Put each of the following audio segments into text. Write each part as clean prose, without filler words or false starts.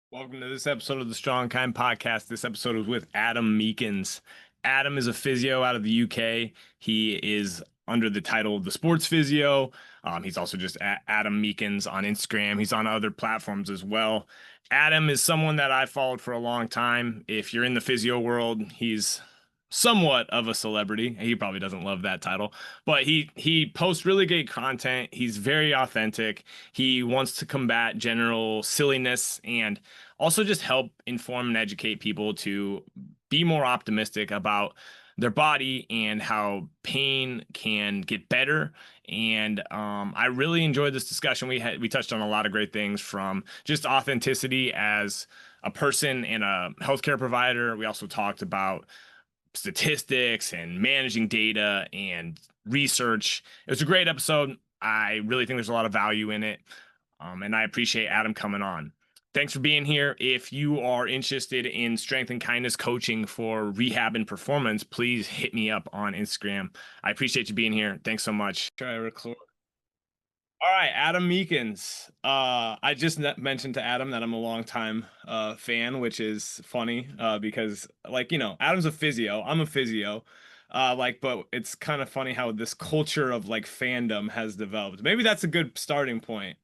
Welcome to this episode of the Strong Kind Podcast. This episode is with Adam Meakins. Adam is a physio out of the UK. He is under the title of the Sports Physio. He's also just Adam Meakins on Instagram. He's on other platforms as well. Adam is someone that I've followed for a long time. If you're in the physio world, he's somewhat of a celebrity. He probably doesn't love that title, but he posts really great content. He's very authentic. He wants to combat general silliness and also just help inform and educate people to be more optimistic about their body and how pain can get better. And I really enjoyed this discussion. We touched on a lot of great things, from just authenticity as a person and a healthcare provider. We also talked about statistics and managing data and research. It was a great episode. I really think there's a lot of value in it. And I appreciate Adam coming on. Thanks for being here. If you are interested in strength and kindness coaching for rehab and performance, please hit me up on Instagram. I appreciate you being here. Thanks so much. Try to record. All right, Adam Meakins. I just mentioned to Adam that I'm a longtime fan, which is funny because, Adam's a physio. I'm a physio. But it's kind of funny how this culture of like fandom has developed. Maybe that's a good starting point.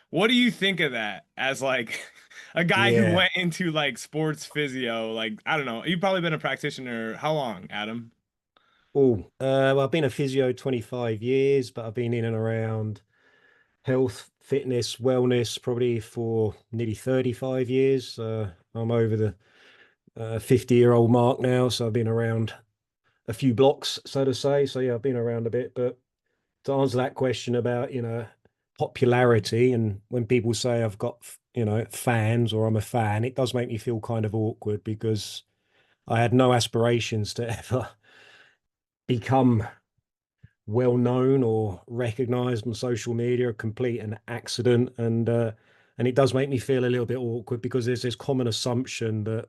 What do you think of that as like a guy who Yeah. went into like sports physio? Like, I don't know. You've probably been a practitioner. How long, Adam? Well, I've been a physio 25 years, but I've been in and around health, fitness, wellness probably for nearly 35 years. I'm over the 50-year-old mark now, so I've been around a few blocks, so to say. So yeah, I've been around a bit. But to answer that question about, popularity, and when people say I've got, fans or I'm a fan, it does make me feel kind of awkward because I had no aspirations to ever become well known or recognized on social media, a complete an accident. And it does make me feel a little bit awkward because there's this common assumption that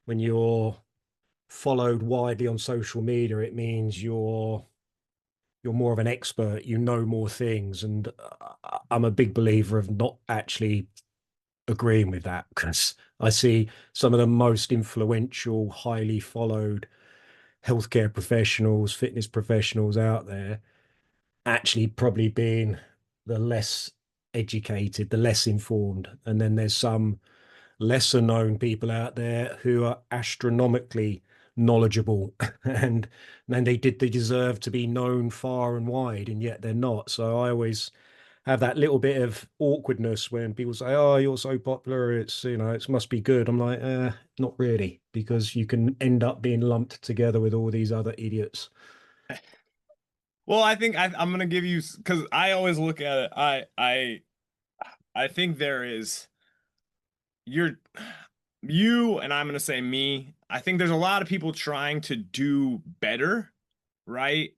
when you're followed widely on social media, it means you're more of an expert, you know more things. And I'm a big believer of not actually agreeing with that, because I see some of the most influential, highly followed healthcare professionals, fitness professionals out there actually probably being the less educated, the less informed. And then there's some lesser known people out there who are astronomically knowledgeable and then they deserve to be known far and wide, and yet they're not. So I always have that little bit of awkwardness when people say, "Oh, you're so popular, it's it must be good." I'm like, not really, because you can end up being lumped together with all these other idiots. Well, I think I'm gonna give you, because I always look at it. I think there is you're you and I'm gonna say me. I think there's a lot of people trying to do better, right?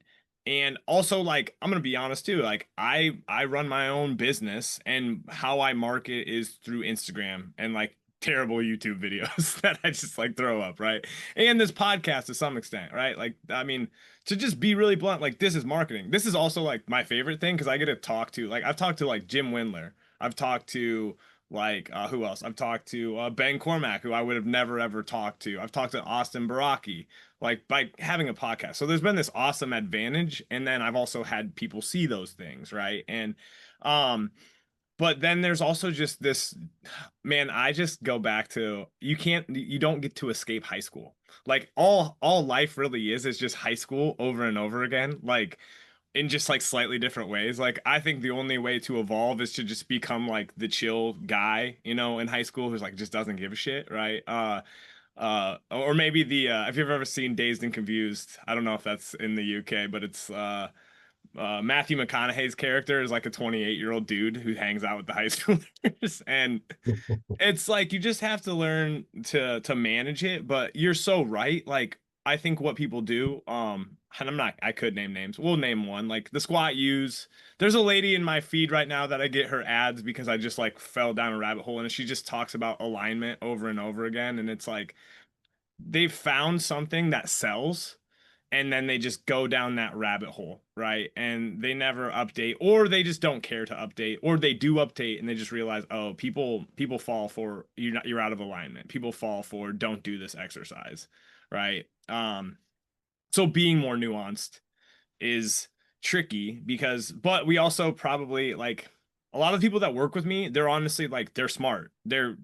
And also, like, I'm gonna be honest too, like I run my own business, and how I market is through Instagram and like terrible YouTube videos that I just like throw up, right? And this podcast to some extent, right? Like, I mean, to just be really blunt, like, this is marketing. This is also like my favorite thing because I get to talk to, like, I've talked to like Jim Windler. I've talked to who else? I've talked to Ben Cormack, who I would have never ever talked to. I've talked to Austin Baraki, like, by having a podcast. So there's been this awesome advantage, and then I've also had people see those things, right? And um but then there's also just this, man, I just go back to, you don't get to escape high school. Like, all life really is just high school over and over again. Like, in just like slightly different ways. Like, I think the only way to evolve is to just become like the chill guy, in high school, who's like just doesn't give a shit, right? Or maybe if you've ever seen Dazed and Confused, I don't know if that's in the UK, but it's Matthew McConaughey's character is like a 28-year-old dude who hangs out with the high schoolers, and it's like you just have to learn to manage it. But you're so right. Like, I think what people do, and I could name names. We'll name one, like the squat use. There's a lady in my feed right now that I get her ads because I just like fell down a rabbit hole, and she just talks about alignment over and over again. And it's like they've found something that sells, and then they just go down that rabbit hole, right? And they never update, or they just don't care to update, or they do update and they just realize, oh, people fall for you're out of alignment. People fall for don't do this exercise, right? So being more nuanced is tricky because, but we also probably like a lot of people that work with me, they're honestly like they're smart. They're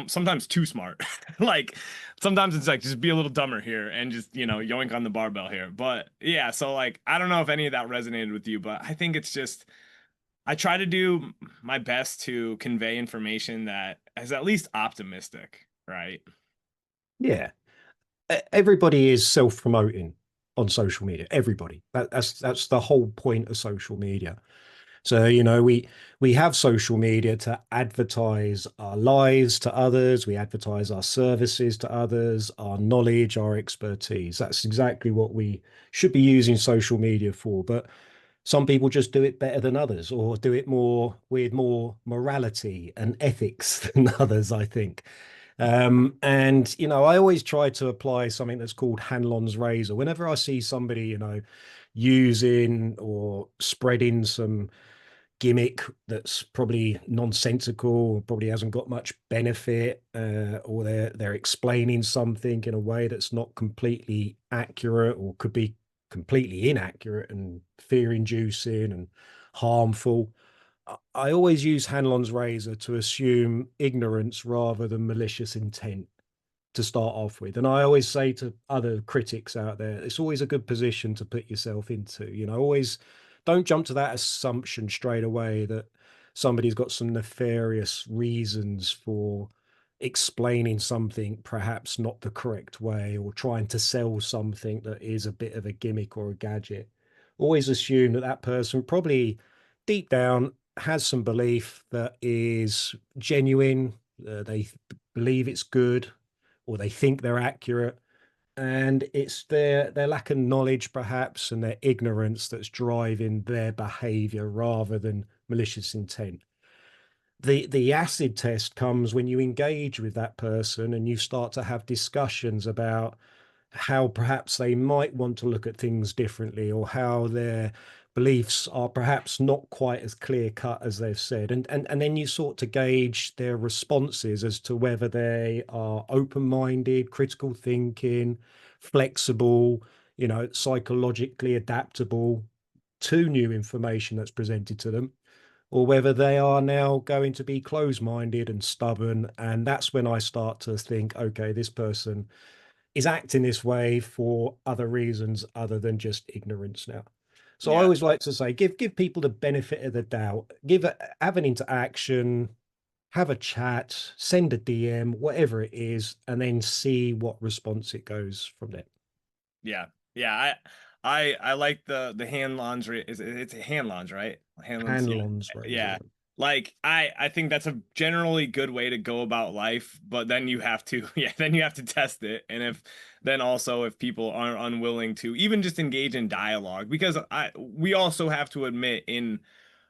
sometimes too smart. Like sometimes it's like just be a little dumber here and just, yoink on the barbell here. But yeah, so like I don't know if any of that resonated with you, but I think it's just I try to do my best to convey information that is at least optimistic, right? Yeah. Everybody is self-promoting on social media. Everybody. That's the whole point of social media. So, we have social media to advertise our lives to others, we advertise our services to others, our knowledge, our expertise. That's exactly what we should be using social media for. But some people just do it better than others, or do it more with more morality and ethics than others, I think. And I always try to apply something that's called Hanlon's razor. Whenever I see somebody, using or spreading some gimmick that's probably nonsensical, probably hasn't got much benefit, or they're explaining something in a way that's not completely accurate, or could be completely inaccurate and fear-inducing and harmful. I always use Hanlon's razor to assume ignorance rather than malicious intent to start off with. And I always say to other critics out there, it's always a good position to put yourself into. Always don't jump to that assumption straight away that somebody's got some nefarious reasons for explaining something perhaps not the correct way, or trying to sell something that is a bit of a gimmick or a gadget. Always assume that that person probably deep down has some belief that is genuine. They believe it's good, or they think they're accurate, and it's their lack of knowledge perhaps, and their ignorance that's driving their behavior rather than malicious intent. The acid test comes when you engage with that person and you start to have discussions about how perhaps they might want to look at things differently, or how their beliefs are perhaps not quite as clear cut as they've said. And then you sort to gauge their responses as to whether they are open-minded, critical thinking, flexible, psychologically adaptable to new information that's presented to them, or whether they are now going to be closed-minded and stubborn. And that's when I start to think, okay, this person is acting this way for other reasons other than just ignorance now. So I Yeah. always like to say, give people the benefit of the doubt, have an interaction, have a chat, send a DM, whatever it is, and then see what response it goes from there. Yeah. Yeah. I like the hand laundry. It's a hand laundry, right? Hanlon's, yeah. Hanlon's Yeah. razor. Like I think that's a generally good way to go about life, but then you have to yeah, then you have to test it. And if then also if people are unwilling to even just engage in dialogue, because I we also have to admit in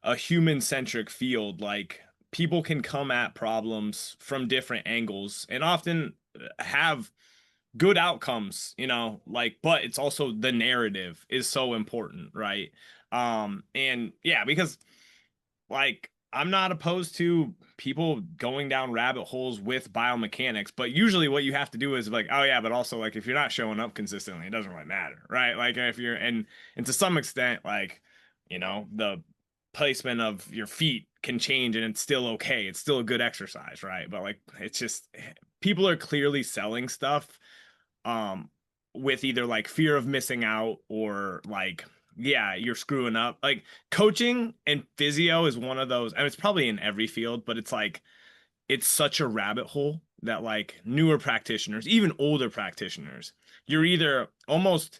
a human-centric field, like people can come at problems from different angles and often have good outcomes, like, but it's also the narrative is so important, right? And yeah, because like I'm not opposed to people going down rabbit holes with biomechanics, but usually what you have to do is like, oh yeah, but also like if you're not showing up consistently, it doesn't really matter, right? Like if you're and to some extent, like, the placement of your feet can change and it's still okay. It's still a good exercise, right? But like it's just people are clearly selling stuff um with either like fear of missing out or like yeah you're screwing up. Like coaching and physio is one of those, and it's probably in every field, but it's like it's such a rabbit hole that like newer practitioners, even older practitioners, you're either almost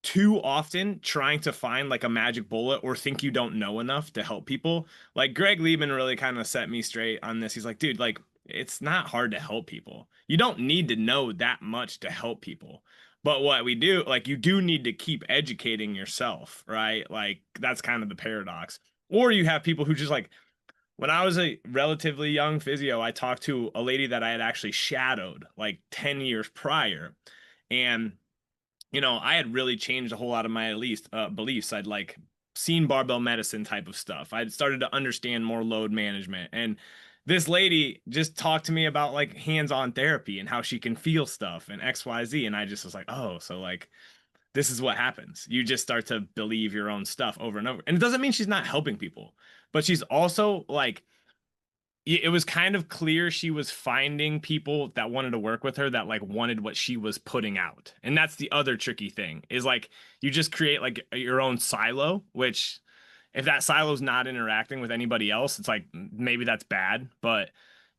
too often trying to find like a magic bullet or think you don't know enough to help people. Like Greg Lieben really kind of set me straight on this. He's like, dude, like it's not hard to help people. You don't need to know that much to help people. But what we do, like you do need to keep educating yourself, right? Like that's kind of the paradox. Or you have people who just like when I was a relatively young physio, I talked to a lady that I had actually shadowed like 10 years prior. And I had really changed a whole lot of my at least beliefs. I'd like seen barbell medicine type of stuff. I'd started to understand more load management. And this lady just talked to me about like hands-on therapy and how she can feel stuff and XYZ. And I just was like, oh, so like this is what happens. You just start to believe your own stuff over and over. And it doesn't mean she's not helping people, but she's also like it was kind of clear she was finding people that wanted to work with her that like wanted what she was putting out. And that's the other tricky thing is like you just create like your own silo, which if that silo's not interacting with anybody else, it's like maybe that's bad. But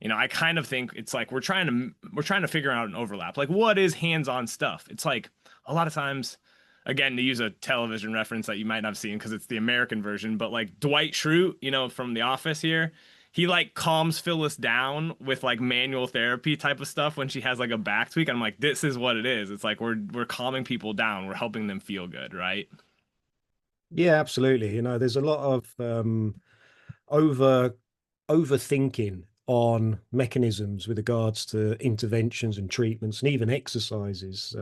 I kind of think it's like we're trying to figure out an overlap. Like what is hands-on stuff? It's like a lot of times, again, to use a television reference that you might not have seen because it's the American version, but like Dwight Schrute, from The Office here, he like calms Phyllis down with like manual therapy type of stuff when she has like a back tweak. I'm like, this is what it is. It's like we're calming people down. We're helping them feel good, right? Yeah, absolutely. There's a lot of over overthinking on mechanisms with regards to interventions and treatments and even exercises,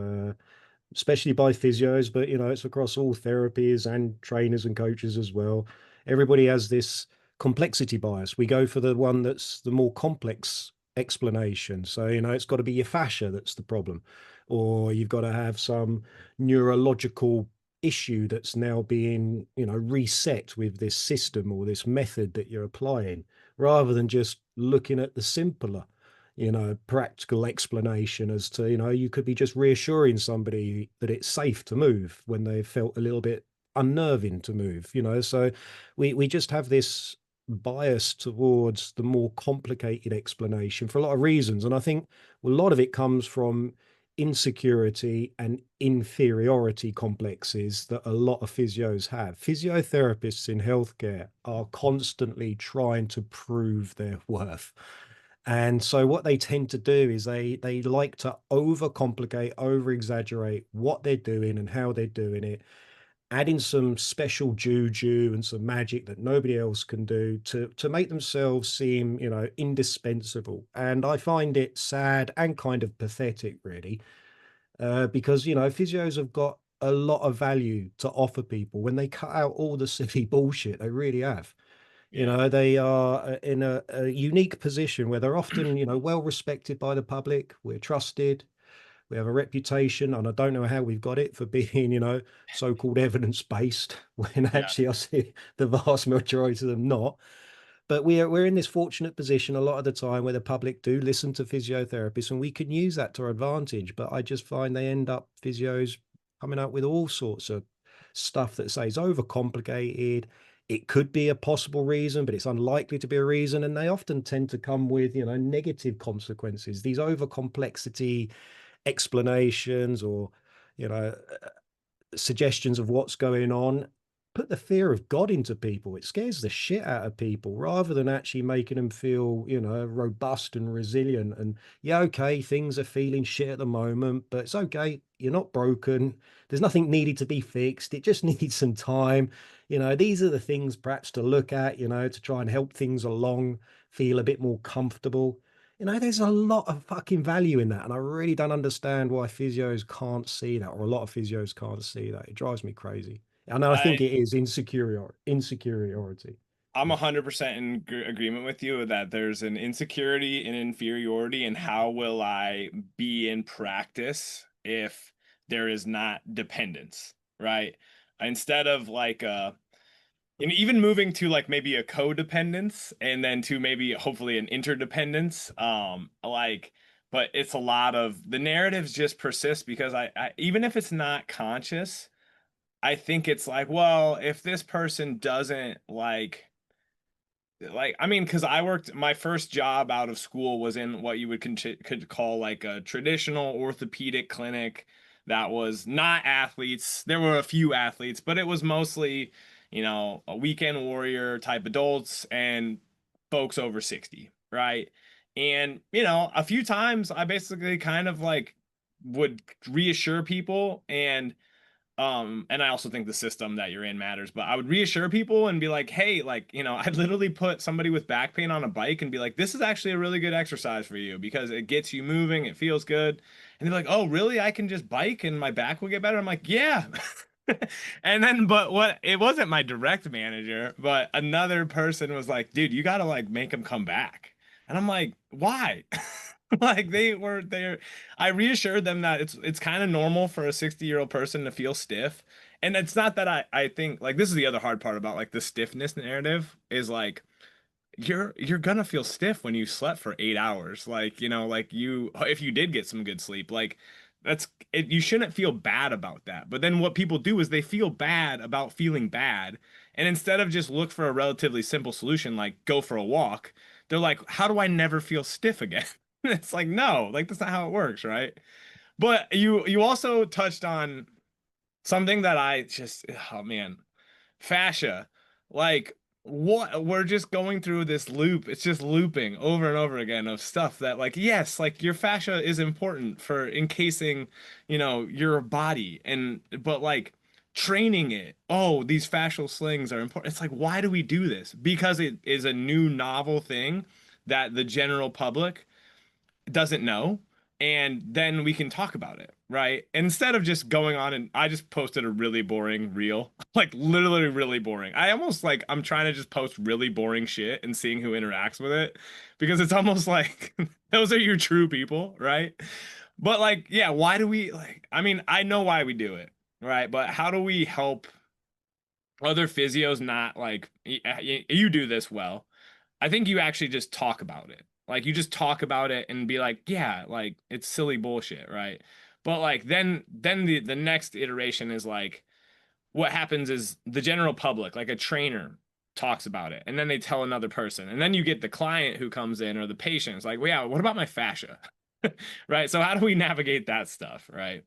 especially by physios, but it's across all therapies and trainers and coaches as well. Everybody has this complexity bias. We go for the one that's the more complex explanation. So, it's got to be your fascia that's the problem, or you've got to have some neurological issue that's now being, reset with this system or this method that you're applying, rather than just looking at the simpler practical explanation as to, you could be just reassuring somebody that it's safe to move when they felt a little bit unnerving to move, So we just have this bias towards the more complicated explanation for a lot of reasons. And I think a lot of it comes from insecurity and inferiority complexes that a lot of physios have. Physiotherapists in healthcare are constantly trying to prove their worth. And so what they tend to do is they like to overcomplicate, over exaggerate what they're doing and how they're doing it, adding some special juju and some magic that nobody else can do to make themselves seem, indispensable. And I find it sad and kind of pathetic, really, because physios have got a lot of value to offer people when they cut out all the silly bullshit. They really have. Yeah. They are in a unique position where they're often, well respected by the public. We're trusted. We have a reputation, and I don't know how we've got it for being, so-called evidence-based, when Yeah. actually I see the vast majority of them not. But we're in this fortunate position a lot of the time where the public do listen to physiotherapists, and we can use that to our advantage. But I just find they end up physios coming up with all sorts of stuff that says overcomplicated. It could be a possible reason, but it's unlikely to be a reason. And they often tend to come with, negative consequences. These over complexity explanations or, you know, suggestions of what's going on put the fear of God into people. It scares the shit out of people rather than actually making them feel, robust and resilient. And yeah, okay, things are feeling shit at the moment, but it's okay. You're not broken. There's nothing needed to be fixed. It just needs some time. These are the things perhaps to look at, to try and help things along, feel a bit more comfortable. There's a lot of fucking value in that. And I really don't understand why physios can't see that, or a lot of physios can't see that. It drives me crazy. And I I think it is insecurity. I'm 100% in agreement with you that there's an insecurity and inferiority, and how will I be in practice if there is not dependence, right? Instead of like and even moving to like maybe a codependence and then to maybe hopefully an interdependence, but it's a lot of the narratives just persist because I even if it's not conscious, I think it's like, well, if this person doesn't I mean, because I worked my first job out of school was in what you would could call like a traditional orthopedic clinic that was not athletes. There were a few athletes, but it was mostly, a weekend warrior type adults and folks over 60, right? And, a few times I basically kind of like would reassure people and And I also think the system that you're in matters, but I would reassure people and be like, hey, like, I'd literally put somebody with back pain on a bike and be like, this is actually a really good exercise for you because it gets you moving, it feels good. And they're like, oh, really? I can just bike and my back will get better. I'm like, yeah. And then, but what, it wasn't my direct manager, but another person was like, dude, you gotta like make him come back. And I'm like, why? Like they were there. I reassured them that it's kind of normal for a 60-year-old person to feel stiff. And it's not that I think like this is the other hard part about like the stiffness narrative is like you're gonna feel stiff when you slept for 8 hours. Like, like you if you did get some good sleep, like that's it, you shouldn't feel bad about that. But then what people do is they feel bad about feeling bad. And instead of just look for a relatively simple solution like go for a walk, they're like, how do I never feel stiff again? It's like, no, like that's not how it works, right? But you also touched on something that I just, oh man, fascia. Like, what we're just going through this loop. It's just looping over and over again of stuff that, like, yes, like your fascia is important for encasing, your body. But like training it, oh, these fascial slings are important. It's like, why do we do this? Because it is a new novel thing that the general public doesn't know, and then we can talk about it, right? Instead of just going on, and I just posted a really boring reel, like literally really boring. I almost like I'm trying to just post really boring shit and seeing who interacts with it because it's almost like those are your true people, right? But like, yeah, why do we like I mean, I know why we do it, right? But how do we help other physios not like you do this well. I think you actually just talk about it. Like you just talk about it and be like, yeah, like it's silly bullshit, right? But like then the next iteration is like what happens is the general public, like a trainer talks about it and then they tell another person. And then you get the client who comes in or the patient. It's like, well, yeah, what about my fascia? Right? So how do we navigate that stuff, right?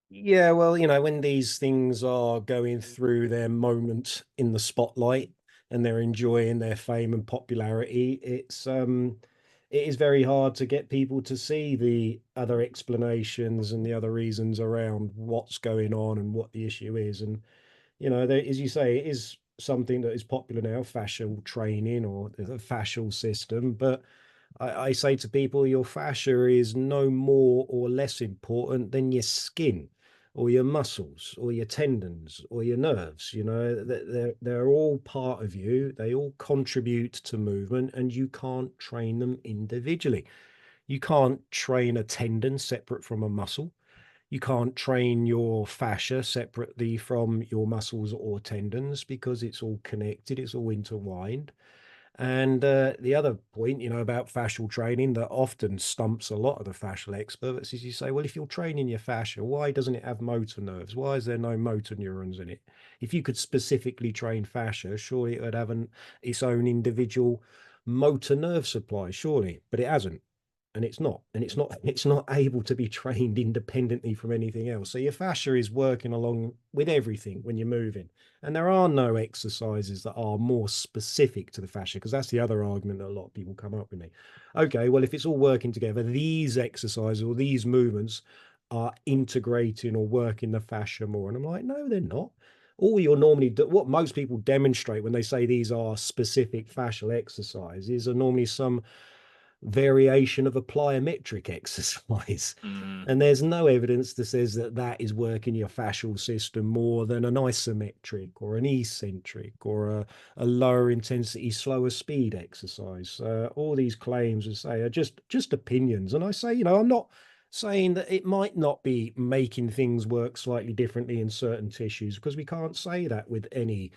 Yeah, well, when these things are going through their moment in the spotlight and they're enjoying their fame and popularity, it is very hard to get people to see the other explanations and the other reasons around what's going on and what the issue is. And there, as you say, it is something that is popular now, fascial training or the fascial system. But I say to people, your fascia is no more or less important than your skin or your muscles or your tendons or your nerves. They're all part of you. They all contribute to movement, and you can't train them individually. You can't train a tendon separate from a muscle. You can't train your fascia separately from your muscles or tendons because it's all connected, it's all intertwined. And the other point, about fascial training that often stumps a lot of the fascial experts is you say, well, if you're training your fascia, why doesn't it have motor nerves? Why is there no motor neurons in it? If you could specifically train fascia, surely it would have its own individual motor nerve supply, surely, but it hasn't. And it's not able to be trained independently from anything else. So your fascia is working along with everything when you're moving. And there are no exercises that are more specific to the fascia, because that's the other argument that a lot of people come up with me. Okay, well, if it's all working together, these exercises or these movements are integrating or working the fascia more. And I'm like, no, they're not. All you're normally what most people demonstrate when they say these are specific fascial exercises are normally some variation of a plyometric exercise. Mm, And there's no evidence that says that that is working your fascial system more than an isometric or an eccentric or a lower intensity, slower speed exercise. All these claims, as I say, are just opinions. And I say, I'm not saying that it might not be making things work slightly differently in certain tissues, because we can't say that with any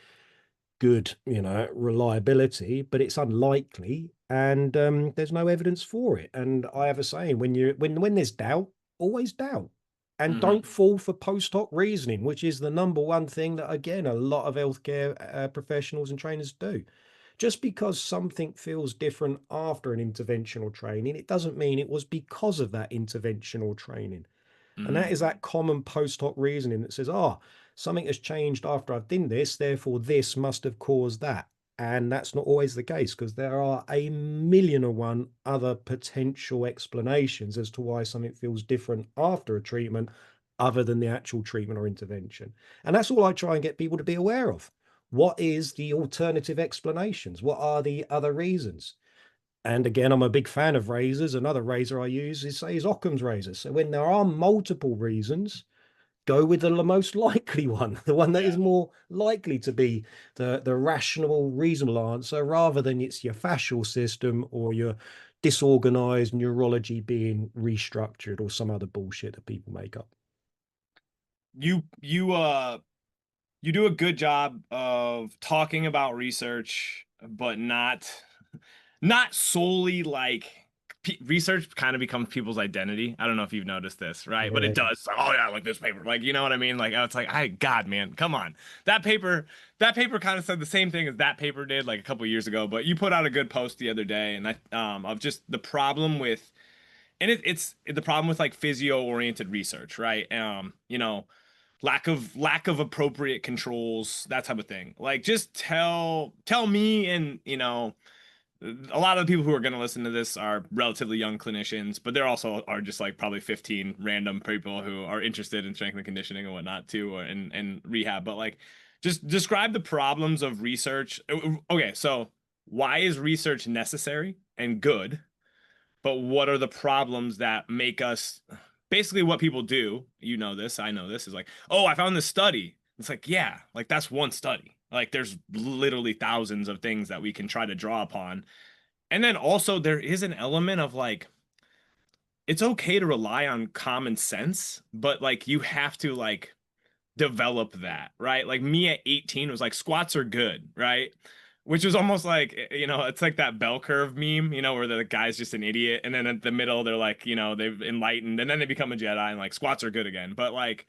good, reliability, but it's unlikely, and there's no evidence for it. And I have a saying: when there's doubt, always doubt, and hmm don't fall for post hoc reasoning, which is the number one thing that again a lot of healthcare professionals and trainers do. Just because something feels different after an interventional training, it doesn't mean it was because of that interventional training. And that hmm is that common post hoc reasoning that says, oh, something has changed after I've done this, therefore this must have caused that. And that's not always the case, because there are a million and one other potential explanations as to why something feels different after a treatment other than the actual treatment or intervention. And that's all I try and get people to be aware of. What is the alternative explanations? What are the other reasons? And again, I'm a big fan of razors. Another razor I use is, say, is Occam's razor. So when there are multiple reasons, go with the most likely one, the one that is Yeah. more likely to be the rational, reasonable answer, rather than it's your fascial system or your disorganized neurology being restructured or some other bullshit that people make up. You do a good job of talking about research, but not solely like research kind of becomes people's identity. I don't know if you've noticed this, right? But it Yeah. does. Like, oh yeah, like this paper. Like, you know what I mean? Like, oh, it's like, God, man, come on. That paper, that paper kind of said the same thing as that paper did like a couple years ago, but you put out a good post the other day, and of just the problem with, and it's the problem with like physio oriented research, right? Lack of appropriate controls, that type of thing. Like, just tell me, and a lot of the people who are going to listen to this are relatively young clinicians, but there also are just like probably 15 random people who are interested in strength and conditioning and whatnot too, or in rehab. But like, just describe the problems of research. Okay, so why is research necessary and good? But what are the problems that make us basically what people do? You know this, I know this, is like, oh, I found this study. It's like, yeah, like that's one study. Like there's literally thousands of things that we can try to draw upon. And then also there is an element of like, it's okay to rely on common sense, but like you have to like develop that, right? Like me at 18 was like, squats are good, right? Which was almost like, it's like that bell curve meme, where the guy's just an idiot. And then at the middle, they're like, they've enlightened, and then they become a Jedi and like squats are good again. But like,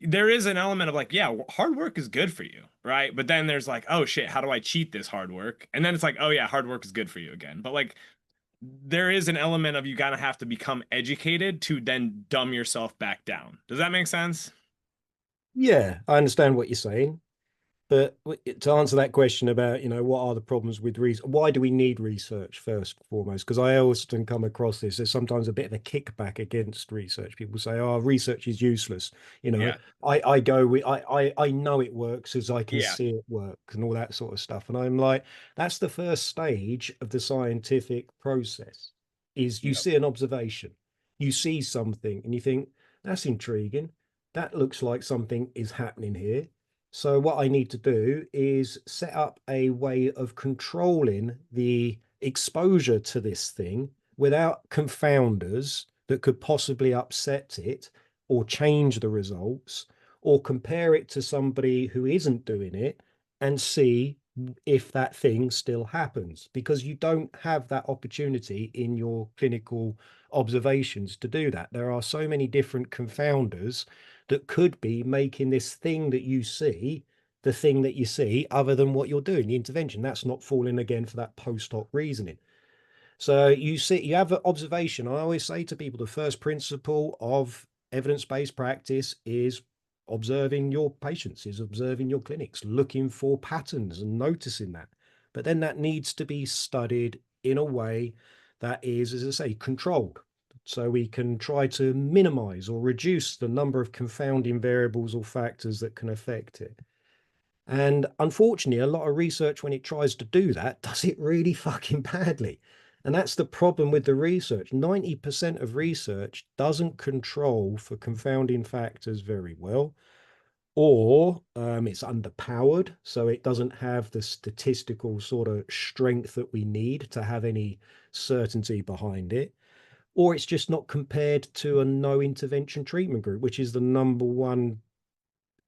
there is an element of like, yeah, hard work is good for you, right? But then there's like, oh shit, how do I cheat this hard work? And then it's like, oh yeah, hard work is good for you again. But like, there is an element of you gotta have to become educated to then dumb yourself back down. Does that make sense? Yeah, I understand what you're saying. But to answer that question about, what are the problems with research? Why do we need research first and foremost? Because I often come across this. There's sometimes a bit of a kickback against research. People say, "Oh, research is useless." You know, Yeah. I go with I know it works as I can Yeah. see it work and all that sort of stuff. And I'm like, that's the first stage of the scientific process. Is you Yep. see an observation, you see something, and you think that's intriguing. That looks like something is happening here, so what I need to do is set up a way of controlling the exposure to this thing without confounders that could possibly upset it or change the results, or compare it to somebody who isn't doing it and see if that thing still happens, because you don't have that opportunity in your clinical observations to do that. There are so many different confounders that could be making this thing that you see the thing that you see, other than what you're doing, the intervention. That's not falling again for that post hoc reasoning. So you have an observation. I always say to people, the first principle of evidence-based practice is observing your patients, is observing your clinics, looking for patterns and noticing that. But then that needs to be studied in a way that is, as I say, controlled. So we can try to minimize or reduce the number of confounding variables or factors that can affect it. And unfortunately, a lot of research, when it tries to do that, does it really fucking badly. And that's the problem with the research. 90% of research doesn't control for confounding factors very well, or it's underpowered. So it doesn't have the statistical sort of strength that we need to have any certainty behind it. Or it's just not compared to a no intervention treatment group, which is the number one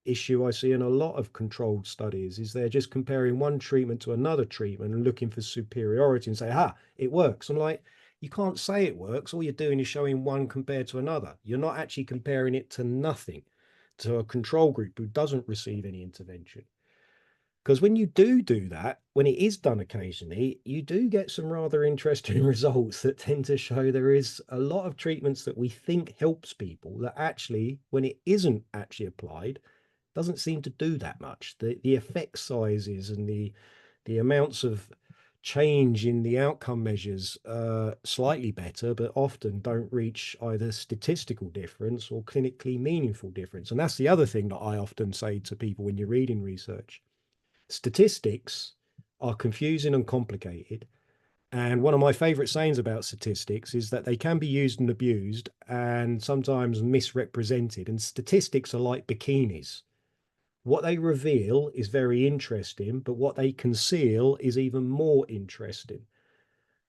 issue I see in a lot of controlled studies. Is they're just comparing one treatment to another treatment and looking for superiority and say, it works. I'm like, you can't say it works. All you're doing is showing one compared to another. You're not actually comparing it to nothing, to a control group who doesn't receive any intervention. Because when you do that, when it is done occasionally, you do get some rather interesting results that tend to show there is a lot of treatments that we think helps people that actually, when it isn't actually applied, doesn't seem to do that much. The effect sizes and the amounts of change in the outcome measures slightly better, but often don't reach either statistical difference or clinically meaningful difference. And that's the other thing that I often say to people when you're reading research. Statistics are confusing and complicated. And one of my favorite sayings about statistics is that they can be used and abused and sometimes misrepresented. And statistics are like bikinis. What they reveal is very interesting, but what they conceal is even more interesting.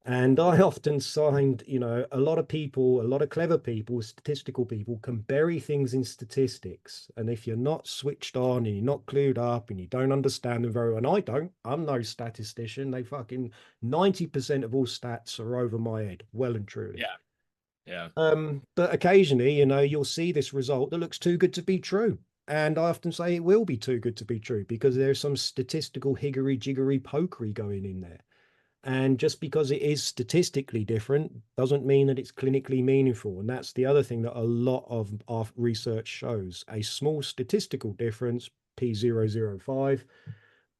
And I often find, a lot of people, a lot of clever people, statistical people can bury things in statistics. And if you're not switched on and you're not clued up and you don't understand them very well, and I don't, I'm no statistician. They fucking 90% of all stats are over my head, well and truly. Yeah. Yeah. But occasionally, you'll see this result that looks too good to be true. And I often say it will be too good to be true because there's some statistical higgery jiggery pokery going in there. And just because it is statistically different doesn't mean that it's clinically meaningful. And that's the other thing that a lot of our research shows. A small statistical difference, P0.005,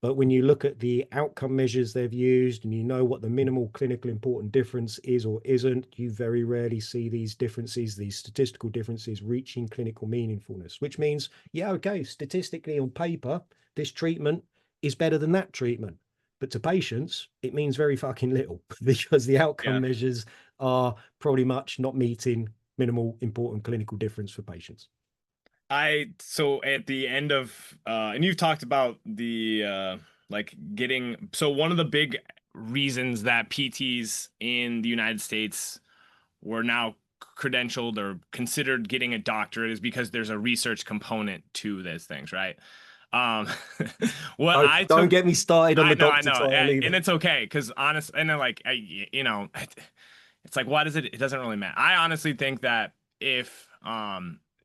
but when you look at the outcome measures they've used and you know what the minimal clinical important difference is or isn't, you very rarely see these differences, these statistical differences reaching clinical meaningfulness, which means, yeah, okay, statistically on paper, this treatment is better than that treatment. But to patients, it means very fucking little because the outcome Yeah. measures are probably much not meeting minimal important clinical difference for patients. So at the end of and you've talked about the like getting, so one of the big reasons that PTs in the United States were now credentialed or considered getting a doctorate is because there's a research component to those things, right? Um what Oh, I don't took get me started on the I doctor know, title and either. it's okay because honest, and then like it's like, why does it doesn't really matter. I honestly think that if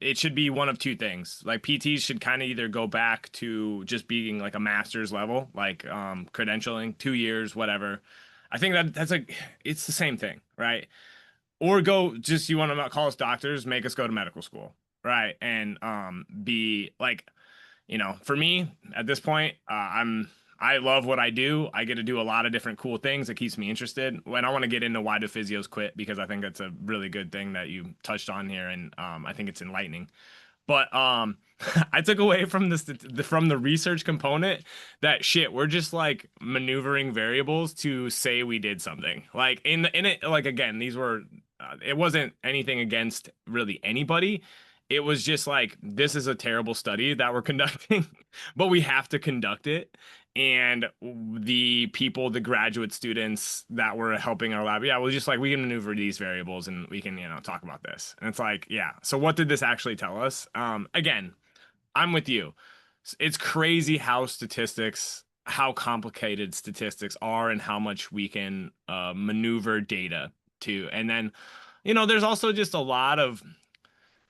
it should be one of two things. Like PTs should kind of either go back to just being like a master's level, like credentialing, 2 years, whatever. I think that that's like it's the same thing, right? Or go just, you want to call us doctors, make us go to medical school, right? And be like, for me at this point, I love what I do. I get to do a lot of different cool things. It keeps me interested. When I want to get into why do physios quit, because I think that's a really good thing that you touched on here, and I think it's enlightening. But I took away from from the research component that shit, we're just like maneuvering variables to say we did something. Like in it, like again, these were it wasn't anything against really anybody. It was just like, this is a terrible study that we're conducting, but we have to conduct it. And the people, the graduate students that were helping our lab, yeah, we're just like, we can maneuver these variables and we can, talk about this. And it's like, yeah. So what did this actually tell us? Again, I'm with you. It's crazy how how complicated statistics are and how much we can maneuver data to. And then, there's also just a lot of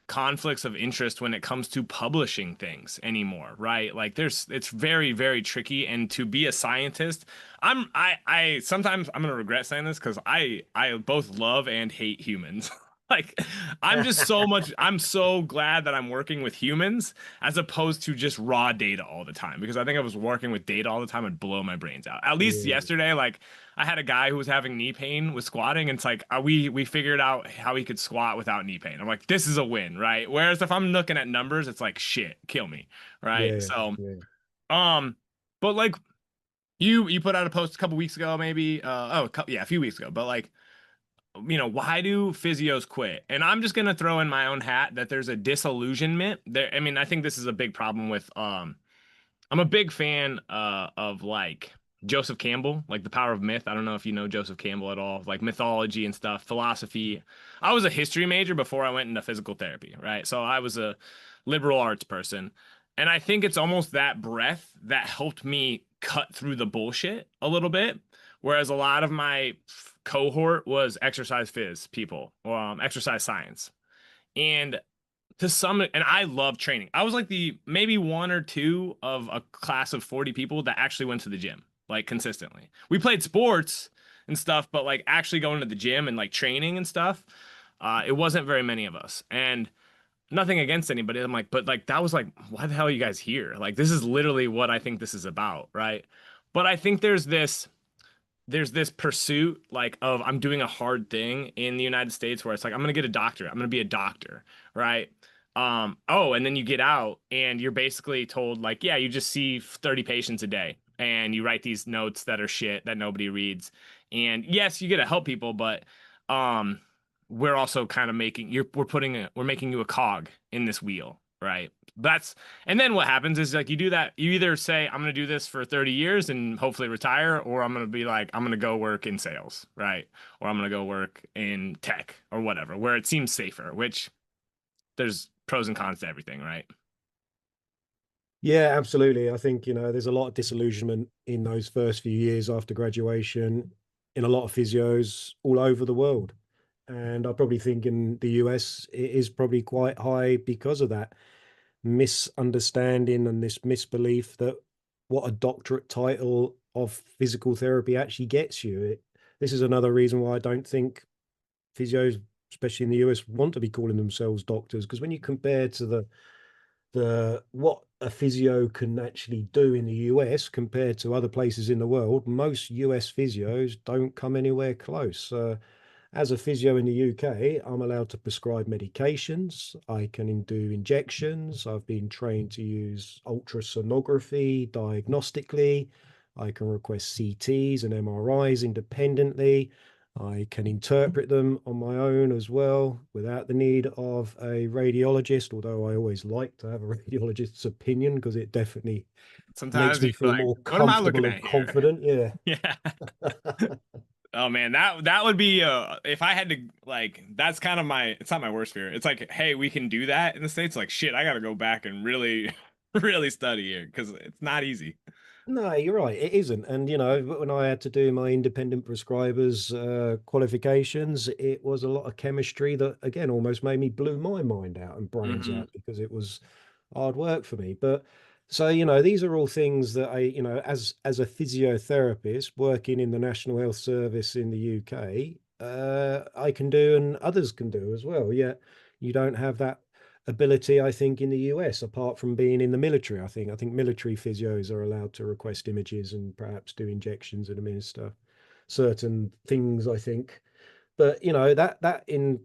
conflicts of interest when it comes to publishing things anymore, right? Like it's very, very tricky. And to be a scientist, I sometimes I'm gonna regret saying this because I both love and hate humans. Like I'm so glad that I'm working with humans as opposed to just raw data all the time, because I think I was working with data all the time would blow my brains out. At least Yeah, yesterday, like I had a guy who was having knee pain with squatting, and it's like we figured out how he could squat without knee pain. I'm like, this is a win, right? Whereas if I'm looking at numbers, it's like, shit, kill me, right? yeah, So, yeah. um, but like you put out a post a couple weeks ago, maybe, yeah, a few weeks ago, but like, why do physios quit? And I'm just gonna throw in my own hat that there's a disillusionment there. I mean, I think this is a big problem with I'm a big fan of like Joseph Campbell, like The Power of Myth. I don't know if you know Joseph Campbell at all, like mythology and stuff, philosophy. I was a history major before I went into physical therapy, right? So I was a liberal arts person. And I think it's almost that breadth that helped me cut through the bullshit a little bit. Whereas a lot of my cohort was exercise phys people, exercise science. And and I love training. I was like the maybe one or two of a class of 40 people that actually went to the gym like consistently. We played sports and stuff, but like actually going to the gym and like training and stuff, it wasn't very many of us. And nothing against anybody. I'm like, but like that was like, why the hell are you guys here? Like this is literally what I think this is about, right? But I think there's this there's this pursuit like of I'm doing a hard thing in the United States where it's like I'm gonna get a doctorate. I'm gonna be a doctor, right? Oh, and then you get out and you're basically told like, yeah, you just see 30 patients a day and you write these notes that are shit that nobody reads. And yes, you get to help people, but um we're also kind of making we're making you a cog in this wheel, right? That's and then what happens is like you do that, you either say, I'm gonna do this for 30 years and hopefully retire, or I'm gonna be like, I'm gonna go work in sales, right? Or I'm gonna go work in tech or whatever, where it seems safer, which there's pros and cons to everything, right? Yeah, absolutely. I think, there's a lot of disillusionment in those first few years after graduation in a lot of physios all over the world. And I probably think in the US, it is probably quite high because of that misunderstanding and this misbelief that what a doctorate title of physical therapy actually gets you. This is another reason why I don't think physios, especially in the US, want to be calling themselves doctors. Because when you compare to the what a physio can actually do in the US compared to other places in the world, most US physios don't come anywhere close. As a physio in the UK, I'm allowed to prescribe medications. I can do injections. I've been trained to use ultrasonography diagnostically. I can request CTs and MRIs independently. I can interpret them on my own as well without the need of a radiologist, although I always like to have a radiologist's opinion because it definitely makes Sometimes me you're feel like, more what am I looking comfortable and at here? confident. Yeah. Yeah. Oh man, that would be if I had to like that's kind of my it's not my worst fear. It's like, hey, we can do that in the States. Like shit, I gotta go back and really really study here because it's not easy. No, you're right. It isn't. And, when I had to do my independent prescribers qualifications, it was a lot of chemistry that, again, almost made me blew my mind out and brains Hmm. out because it was hard work for me. But so, these are all things that as a physiotherapist working in the National Health Service in the UK, I can do and others can do as well. Yet you don't have that ability, I think, in the US, apart from being in the military. I think military physios are allowed to request images and perhaps do injections and administer certain things, I think. But that in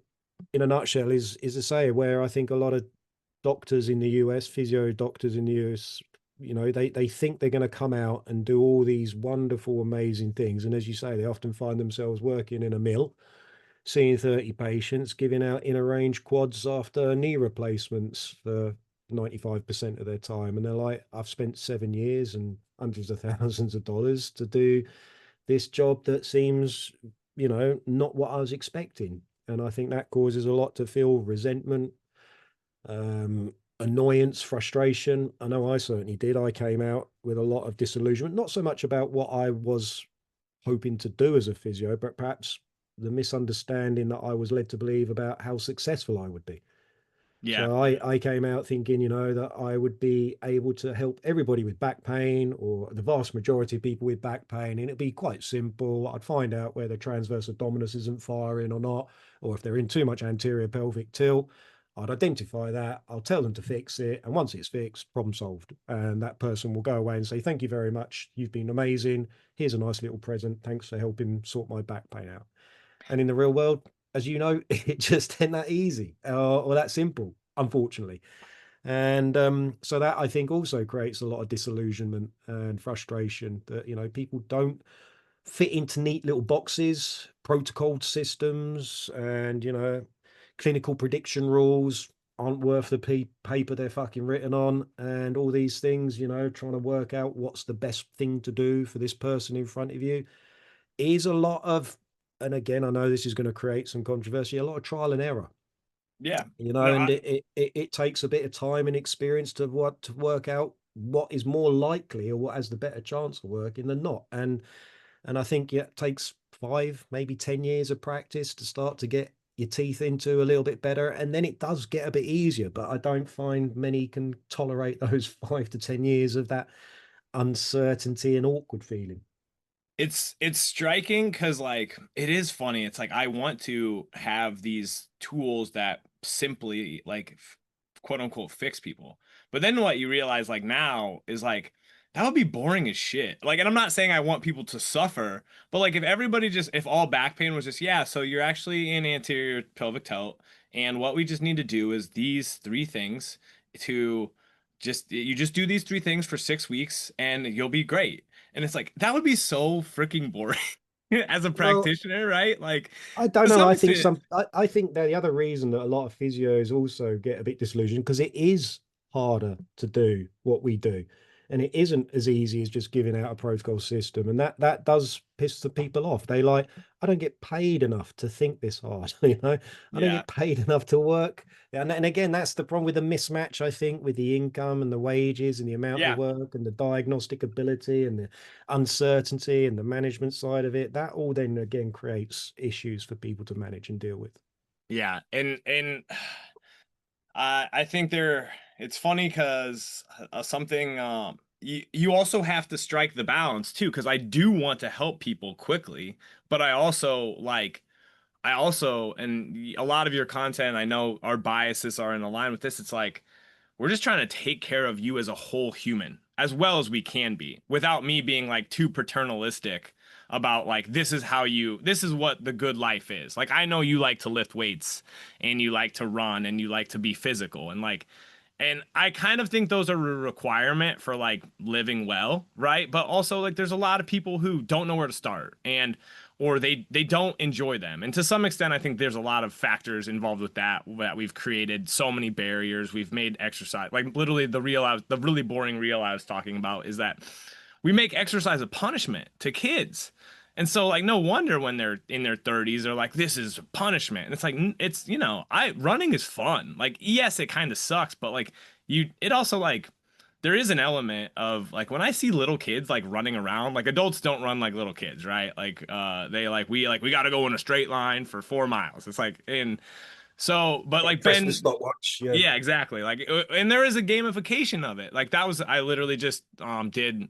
a nutshell is a say where I think a lot of doctors in the US, physio doctors in the US, they think they're going to come out and do all these wonderful, amazing things. And as you say, they often find themselves working in a mill, seeing 30 patients, giving out inner range quads after knee replacements for 95% of their time. And they're like, I've spent 7 years and hundreds of thousands of dollars to do this job that seems, not what I was expecting. And I think that causes a lot to feel resentment, annoyance, frustration. I know I certainly did. I came out with a lot of disillusionment, not so much about what I was hoping to do as a physio, but perhaps the misunderstanding that I was led to believe about how successful I would be. Yeah. So I came out thinking, that I would be able to help everybody with back pain or the vast majority of people with back pain. And it'd be quite simple. I'd find out whether transverse abdominis isn't firing or not, or if they're in too much anterior pelvic tilt. I'd identify that. I'll tell them to fix it. And once it's fixed, problem solved. And that person will go away and say, thank you very much. You've been amazing. Here's a nice little present. Thanks for helping sort my back pain out. And in the real world, as you know, it just ain't that easy or that simple, unfortunately. And so that I think also creates a lot of disillusionment and frustration that, people don't fit into neat little boxes, protocol systems, and, clinical prediction rules aren't worth the paper they're fucking written on, and all these things, trying to work out what's the best thing to do for this person in front of you is a lot of, and again, I know this is going to create some controversy, a lot of trial and error, Yeah. No, and it takes a bit of time and experience to work out what is more likely or what has the better chance of working than not. And I think yeah, it takes 5, maybe 10 years of practice to start to get your teeth into a little bit better. And then it does get a bit easier, but I don't find many can tolerate those 5 to 10 years of that uncertainty and awkward feeling. it's striking because like it is funny. It's like I want to have these tools that simply like quote unquote fix people. But then what you realize like now is like that would be boring as shit. Like, and I'm not saying I want people to suffer, but like if all back pain was just, yeah, so you're actually in anterior pelvic tilt, and what we just need to do is these three things to you just do these three things for 6 weeks and you'll be great. And it's like that would be so freaking boring as a Well, practitioner, right? Like I don't to know. some I think extent, I think that the other reason that a lot of physios also get a bit disillusioned because it is harder to do what we do. And it isn't as easy as just giving out a protocol system. And that does piss the people off. They like, I don't get paid enough to think this hard, you know. I don't yeah. get paid enough to work. And again, that's the problem with the mismatch, I think, with the income and the wages and the amount of Yeah. work and the diagnostic ability and the uncertainty and the management side of it, that all then again creates issues for people to manage and deal with. Yeah. And I think it's funny because something you also have to strike the balance too, because I do want to help people quickly, but I also, and a lot of your content, I know our biases are in line with this. It's like we're just trying to take care of you as a whole human as well as we can be without me being like too paternalistic about like this is what the good life is. Like I know you like to lift weights and you like to run and you like to be physical and I kind of think those are a requirement for like living well, right? But also like there's a lot of people who don't know where to start and or they don't enjoy them. And to some extent I think there's a lot of factors involved with that we've created so many barriers. We've made exercise like literally the really boring reel I was talking about is that we make exercise a punishment to kids. And so like no wonder when they're in their 30s they're like this is punishment. And it's like it's I running is fun. Like yes, it kind of sucks, but like it also like there is an element of like when I see little kids like running around, like adults don't run like little kids, right? We got to go in a straight line for 4 miles. It's like and so but Yeah, like press the Ben stopwatch. Yeah. yeah, exactly. Like and there is a gamification of it. Like that was I literally just did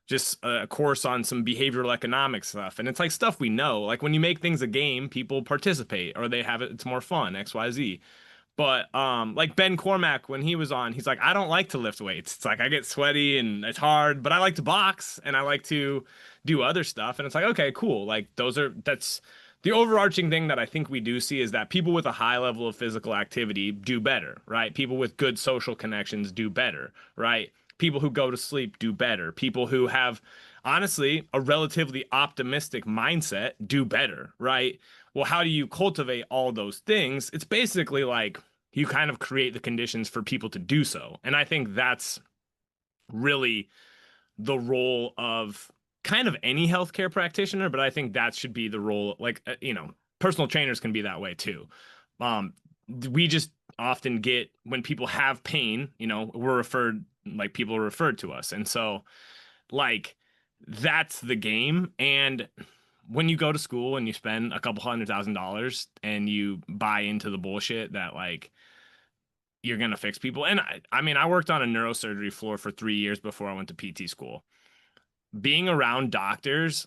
just a course on some behavioral economics stuff. And it's like stuff we know. Like when you make things a game, people participate or they have it, it's more fun, XYZ. But like Ben Cormack when he was on, he's like, I don't like to lift weights. It's like I get sweaty and it's hard, but I like to box and I like to do other stuff. And it's like, okay, cool. Like that's the overarching thing that I think we do see is that people with a high level of physical activity do better, right? People with good social connections do better, right? People who go to sleep do better. People who have honestly a relatively optimistic mindset do better, right? Well, how do you cultivate all those things? It's basically like you kind of create the conditions for people to do so. And I think that's really the role of kind of any healthcare practitioner, but I think that should be the role, like, personal trainers can be that way too. Um, we just often get when people have pain, like people are referred to us. And so, like, that's the game. And when you go to school and you spend a couple $100,000 and you buy into the bullshit that like you're gonna fix people, and I mean, I worked on a neurosurgery floor for 3 years before I went to PT school. Being around doctors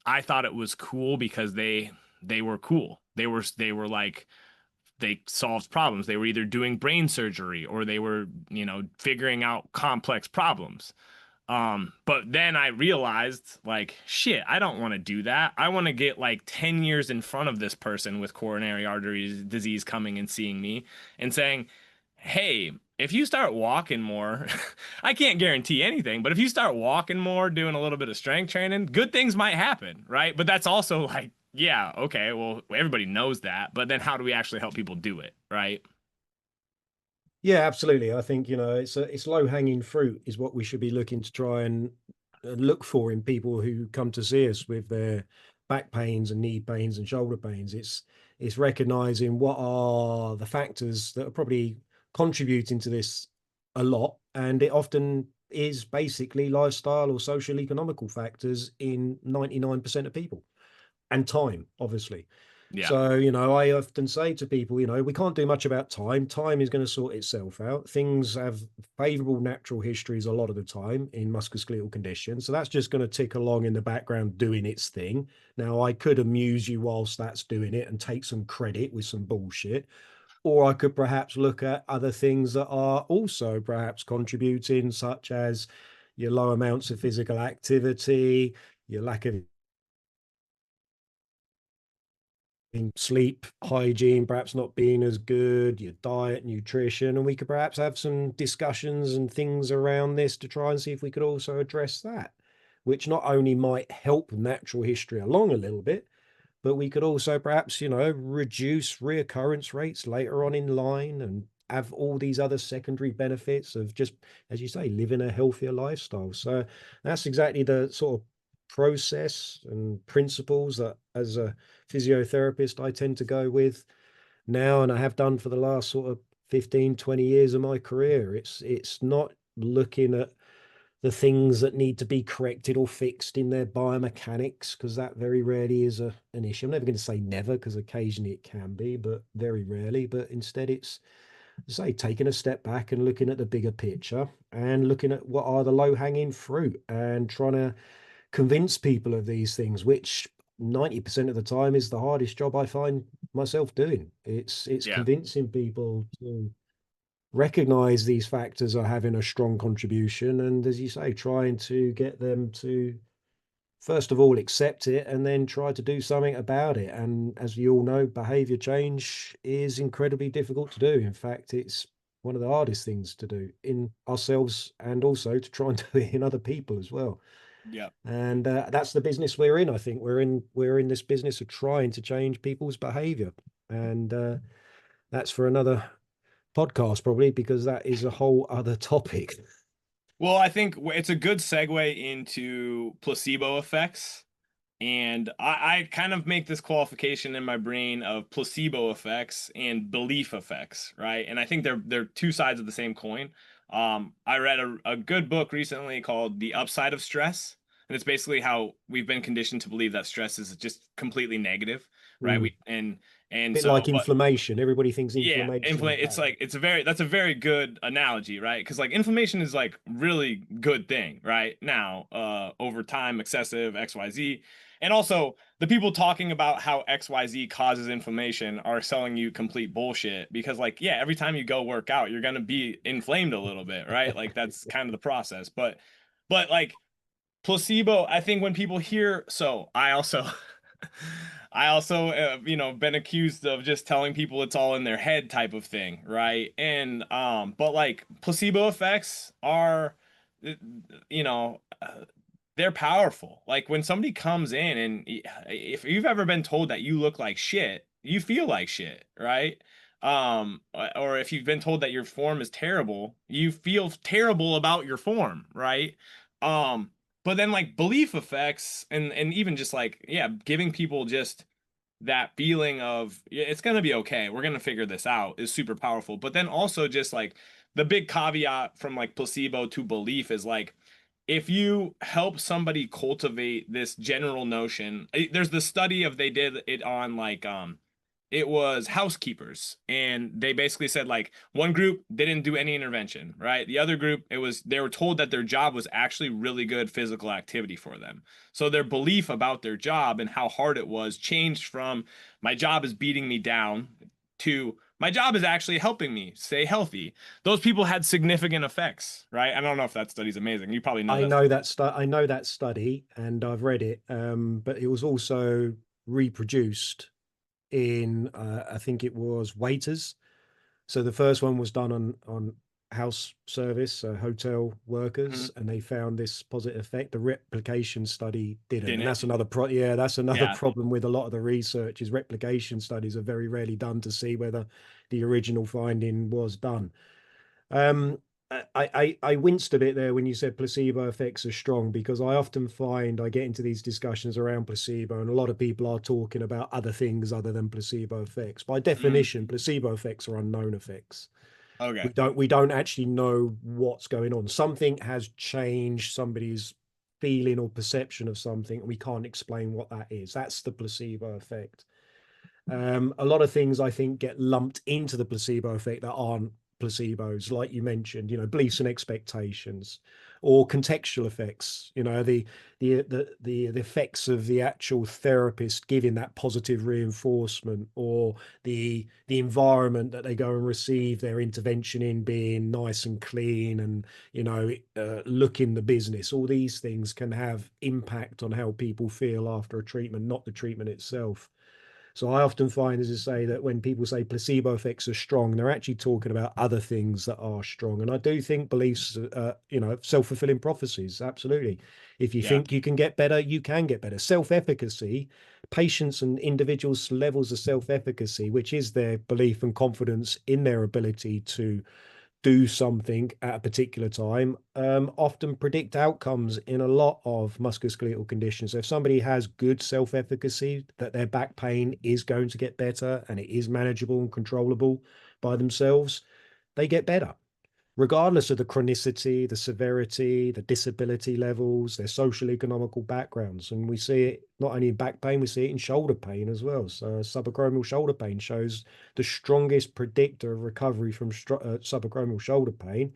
I thought it was cool because they were cool. They were like they solved problems. They were either doing brain surgery or they were, figuring out complex problems. But then I realized, like, shit, I don't want to do that. I want to get like 10 years in front of this person with coronary artery disease coming and seeing me and saying, hey, if you start walking more, I can't guarantee anything, but if you start walking more, doing a little bit of strength training, good things might happen, right? But that's also like, yeah, okay, well, everybody knows that, but then how do we actually help people do it, right? Yeah, absolutely. I think, it's low hanging fruit is what we should be looking to try and look for in people who come to see us with their back pains and knee pains and shoulder pains. It's recognizing what are the factors that are probably contributing to this a lot. And it often is basically lifestyle or social economical factors in 99% of people and time, obviously. Yeah. So, I often say to people, we can't do much about time. Time is going to sort itself out. Things have favorable natural histories a lot of the time in musculoskeletal conditions. So that's just going to tick along in the background doing its thing. Now, I could amuse you whilst that's doing it and take some credit with some bullshit. Or I could perhaps look at other things that are also perhaps contributing, such as your low amounts of physical activity, your lack of sleep hygiene perhaps not being as good, your diet, nutrition, and we could perhaps have some discussions and things around this to try and see if we could also address that, which not only might help natural history along a little bit, but we could also perhaps, reduce reoccurrence rates later on in line and have all these other secondary benefits of just, as you say, living a healthier lifestyle. So that's exactly the sort of process and principles that as a physiotherapist I tend to go with now, and I have done for the last sort of 15, 20 years of my career. It's not looking at the things that need to be corrected or fixed in their biomechanics, because that very rarely is an issue. I'm never going to say never, because occasionally it can be, but very rarely. But instead, it's, say, taking a step back and looking at the bigger picture and looking at what are the low hanging fruit and trying to convince people of these things, which 90% of the time is the hardest job I find myself doing. It's Yeah. convincing people to recognize these factors are having a strong contribution, and as you say, trying to get them to first of all accept it and then try to do something about it. And as you all know, behavior change is incredibly difficult to do. In fact, it's one of the hardest things to do in ourselves, and also to try and do it in other people as well. Yeah. And that's the business we're in. I think we're in this business of trying to change people's behavior, and that's for another podcast probably, because that is a whole other topic. Well, I think it's a good segue into placebo effects. And I kind of make this qualification in my brain of placebo effects and belief effects, right? And I think they're two sides of the same coin. I read a good book recently called The Upside of Stress, and it's basically how we've been conditioned to believe that stress is just completely negative, right? Mm. And Bit so, like but inflammation. Everybody thinks yeah, inflammation is inflame. It's bad. like that's a very good analogy, right? Because like inflammation is like really good thing, right? Now, over time, excessive XYZ, and also the people talking about how XYZ causes inflammation are selling you complete bullshit. Because like, yeah, every time you go work out, you're gonna be inflamed a little bit, right? Like that's kind of the process. But like placebo, I think when people hear, so I also I also been accused of just telling people it's all in their head type of thing, right? And but like placebo effects are uh, you know they're powerful. Like when somebody comes in and if you've ever been told that you look like shit, you feel like shit, right? Or if you've been told that your form is terrible, you feel terrible about your form, right? Um, but then like belief effects and even just like, yeah, giving people just that feeling of, yeah, it's gonna be okay, we're gonna figure this out is super powerful. But then also just like the big caveat from like placebo to belief is like if you help somebody cultivate this general notion, there's the study of they did it on like it was housekeepers, and they basically said like one group didn't do any intervention, right? The other group, it was they were told that their job was actually really good physical activity for them. So their belief about their job and how hard it was changed from my job is beating me down to my job is actually helping me stay healthy. Those people had significant effects, right? I don't know if that study's amazing. You probably know I that know study. that I know that study, and I've read it. But it was also reproduced in, I think it was waiters. So the first one was done on house service, hotel Mhm. workers, and they found this positive effect. The replication study didn't, Didn't and it? that's another Yeah. problem with a lot of the research. Is replication studies are very rarely done to see whether the original finding was done. Um, I winced a bit there when you said placebo effects are strong, because I often find I get into these discussions around placebo, and a lot of people are talking about other things other than placebo effects. By Mm. definition, placebo effects are unknown effects. Okay. We don't actually know what's going on. Something has changed somebody's feeling or perception of something, and we can't explain what that is. That's the placebo effect. A lot of things I think get lumped into the placebo effect that aren't placebos, like you mentioned, beliefs and expectations. or contextual effects, the effects of the actual therapist giving that positive reinforcement, or the environment that they go and receive their intervention in being nice and clean, and looking the business. All these things can have impact on how people feel after a treatment, not the treatment itself. So I often find, as I say, that when people say placebo effects are strong, they're actually talking about other things that are strong. And I do think beliefs, self-fulfilling prophecies, absolutely. If you Yeah. think you can get better, you can get better. Self-efficacy, patients and individuals' levels of self-efficacy, which is their belief and confidence in their ability to do something at a particular time, often predict outcomes in a lot of musculoskeletal conditions. So if somebody has good self-efficacy, that their back pain is going to get better and it is manageable and controllable by themselves, they get better, regardless of the chronicity, the severity, the disability levels, their social economical backgrounds. And we see it not only in back pain, we see it in shoulder pain as well. So subacromial shoulder pain shows the strongest predictor of recovery from subacromial shoulder pain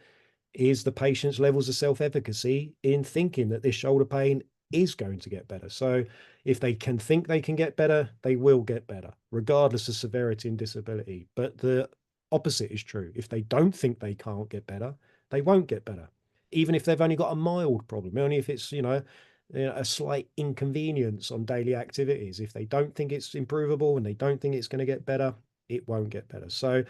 is the patient's levels of self-efficacy in thinking that this shoulder pain is going to get better. So if they can think they can get better, they will get better, regardless of severity and disability. But the opposite is true. If they don't think they can't get better, they won't get better. Even if they've only got a mild problem, only if it's, a slight inconvenience on daily activities. If they don't think it's improvable and they don't think it's going to get better, it won't get better. So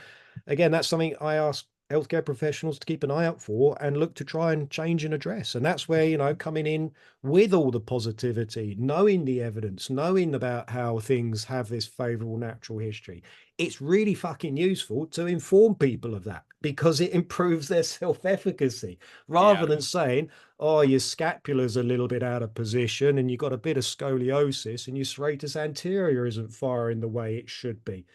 again, that's something I ask healthcare professionals to keep an eye out for and look to try and change and address. And that's where, coming in with all the positivity, knowing the evidence, knowing about how things have this favorable natural history, it's really fucking useful to inform people of that, because it improves their self-efficacy, rather Yeah. than saying, oh, your scapula's a little bit out of position and you've got a bit of scoliosis and your serratus anterior isn't firing the way it should be.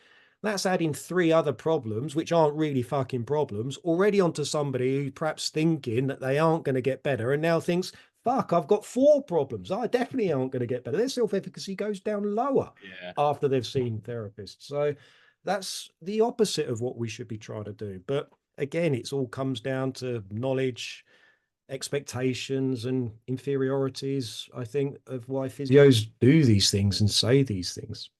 That's adding three other problems, which aren't really fucking problems, already onto somebody who's perhaps thinking that they aren't going to get better and now thinks, fuck, I've got four problems. I definitely aren't going to get better. Their self-efficacy goes down lower Yeah. after they've seen therapists. So that's the opposite of what we should be trying to do. But again, it all comes down to knowledge, expectations, and inferiorities, I think, of why physios do these things and say these things.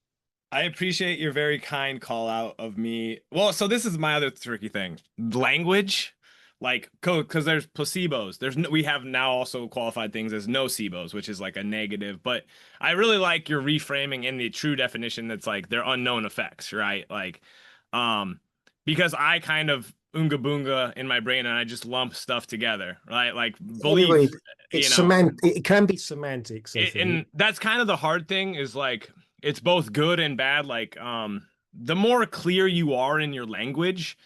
I appreciate your very kind call out of me. Well, so this is my other tricky thing. Language, like code, because there's placebos. There's no, we have now also qualified things as nocebos, which is like a negative. But I really like your reframing in the true definition that's like they're unknown effects, right? Like, um, because I kind of unga boonga in my brain and I just lump stuff together, right? Like belief, It's you know. semantic. It can be semantics, I think. And that's kind of the hard thing is like it's both good and bad. Like the more clear you are in your language,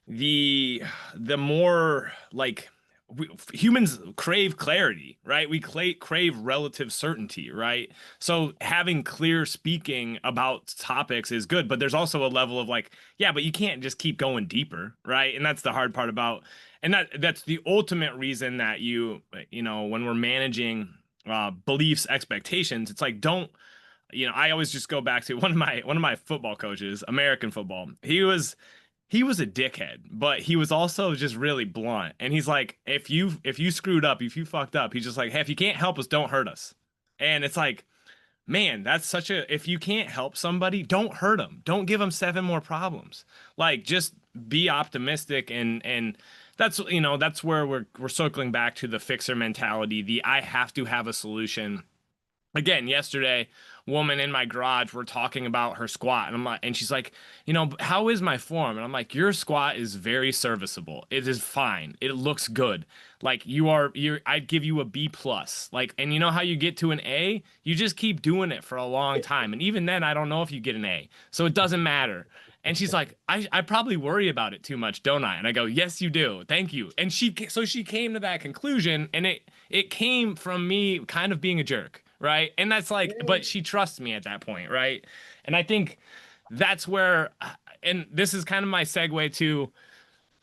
the the more like humans crave clarity, right? We crave relative certainty, right? So having clear speaking about topics is good, but there's also a level of like, yeah, but you can't just keep going deeper, right? And that's the hard part about, and that's the ultimate reason that when we're managing beliefs, expectations, it's like don't I always just go back to one of my football coaches, American football. He was a dickhead, but he was also just really blunt. And he's like, if you screwed up, if you fucked up, he's just like, hey, if you can't help us, don't hurt us. And it's like, man, that's such a if you can't help somebody, don't hurt them. Don't give them seven more problems. Like just be optimistic and that's where we're circling back to the fixer mentality, the I have to have a solution. Again, yesterday, woman in my garage, we're talking about her squat, and I'm like, and she's like, how is my form? And I'm like, your squat is very serviceable. It is fine. It looks good. Like I'd give you a B plus. Like, and you know how you get to an A? You just keep doing it for a long time. And even then, I don't know if you get an A. So it doesn't matter. And she's like, I probably worry about it too much, don't I? And I go, yes, you do. Thank you. And she came to that conclusion, and it came from me kind of being a jerk, right? And that's like, Yeah. but she trusts me at that point, right? And I think that's where, and this is kind of my segue to